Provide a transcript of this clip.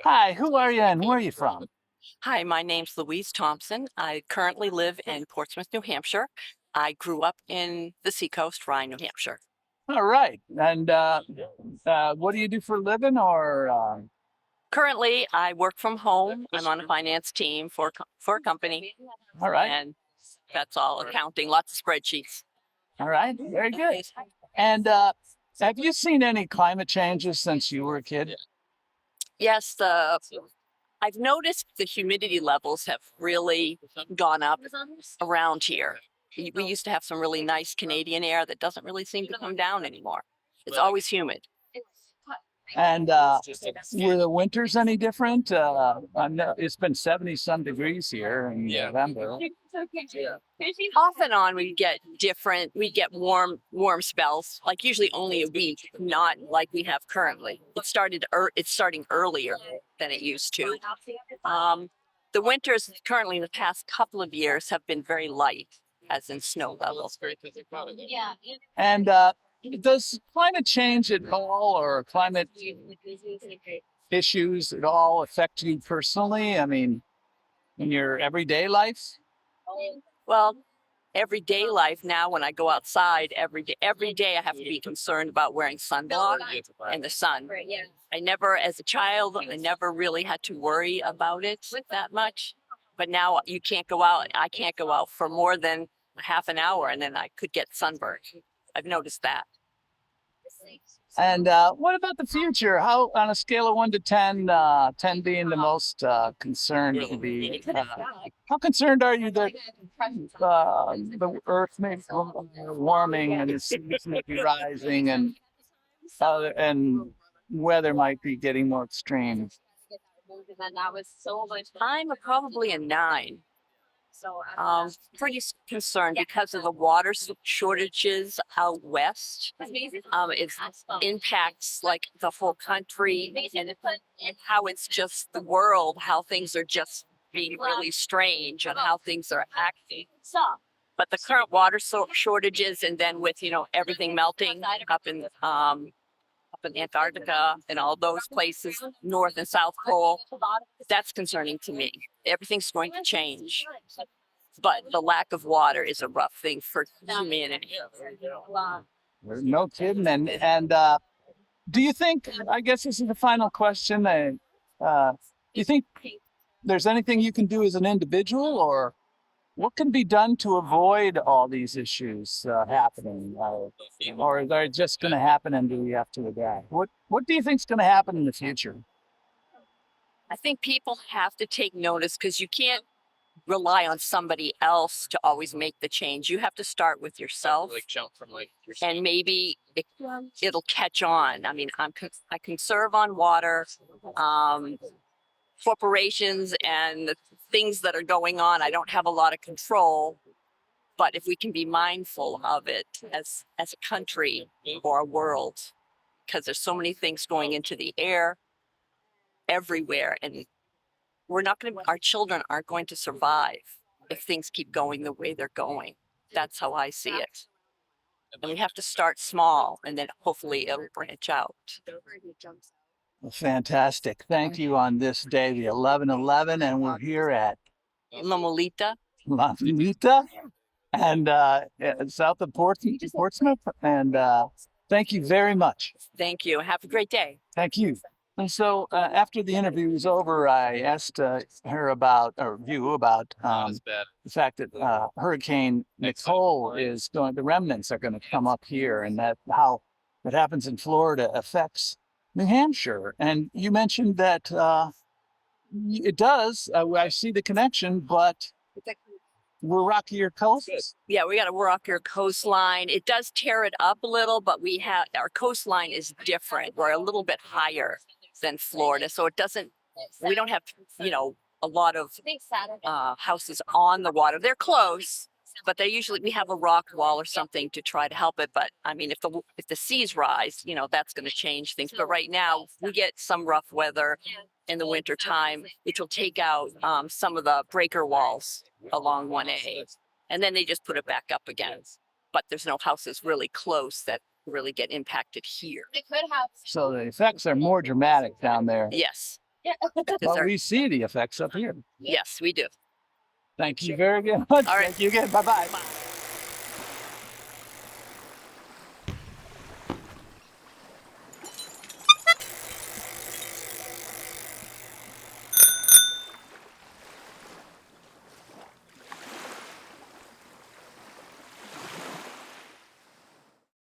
Hi, who are you and where are you from? Hi, my name's Louise Thompson. I currently live in Portsmouth, New Hampshire. I grew up in the seacoast, Rye, New Hampshire. All right. And what do you do for a living or Currently, I work from home. I'm on a finance team for a company, all right. and that's all accounting, lots of spreadsheets. All right. Very good. And have you seen any climate changes since you were a kid? Yes, I've noticed the humidity levels have really gone up around here. We used to have some really nice Canadian air that doesn't really seem to come down anymore. It's always humid. And were the winters any different? I know it's been 70 some degrees here in November. Off and on, we get warm spells, like usually only a week, not like we have currently. It's starting earlier than it used to. The winters currently in the past couple of years have been very light, as in snow levels. And does climate change at all or climate issues at all affect you personally? I mean, in your everyday life? Well, everyday life now, when I go outside every day I have to be concerned about wearing sunblock and the sun. I never, as a child, I never really had to worry about it that much. But now you can't go out. I can't go out for more than half an hour, and then I could get sunburned. I've noticed that. And what about the future? How, on a scale of 1 to 10, 10 being the most concerned to be, how concerned are you that the Earth may be warming and the seas may be rising and weather might be getting more extreme? I'm probably a 9. Pretty concerned because of the water shortages out west. It impacts like the whole country and how it's just the world, how things are just being really strange and how things are acting. But the current water shortages, and then with everything melting up in Antarctica and all those places, North and South Pole, that's concerning to me. Everything's going to change. But the lack of water is a rough thing for humanity. No kidding. And do you think, I guess this is the final question, do you think there's anything you can do as an individual or what can be done to avoid all these issues happening? Or are they just going to happen and do we have to adapt? What do you think is going to happen in the future? I think people have to take notice because you can't rely on somebody else to always make the change. You have to start with yourself, and maybe it'll catch on. I mean, I conserve on water. Corporations and the things that are going on, I don't have a lot of control. But if we can be mindful of it as a country or a world, because there's so many things going into the air everywhere, and our children aren't going to survive if things keep going the way they're going. That's how I see it. And we have to start small, and then hopefully it'll branch out. Well, fantastic. Thank you on this day, the 11/11, and we're here at Lomolita. La Finita and south of Portsmouth. And thank you very much. Thank you. Have a great day. Thank you. And so after the interview was over, I asked her about, or you about the fact that Hurricane Nicole is going, the remnants are going to come up here, and that how what happens in Florida affects New Hampshire. And you mentioned that it does. I see the connection, but we're rockier coasts. Yeah, we got a rockier coastline. It does tear it up a little, but our coastline is different. We're a little bit higher than Florida, so we don't have a lot of houses on the water. They're close, but we have a rock wall or something to try to help it. But I mean, if the seas rise, that's going to change things. But right now we get some rough weather in the winter time, which will take out some of the breaker walls along 1A, and then they just put it back up again. But there's no houses really close that really get impacted here. So the effects are more dramatic down there. Yes. But we see the effects up here. Yes, we do. Thank you very much. All right. Thank you again. Bye-bye. Bye.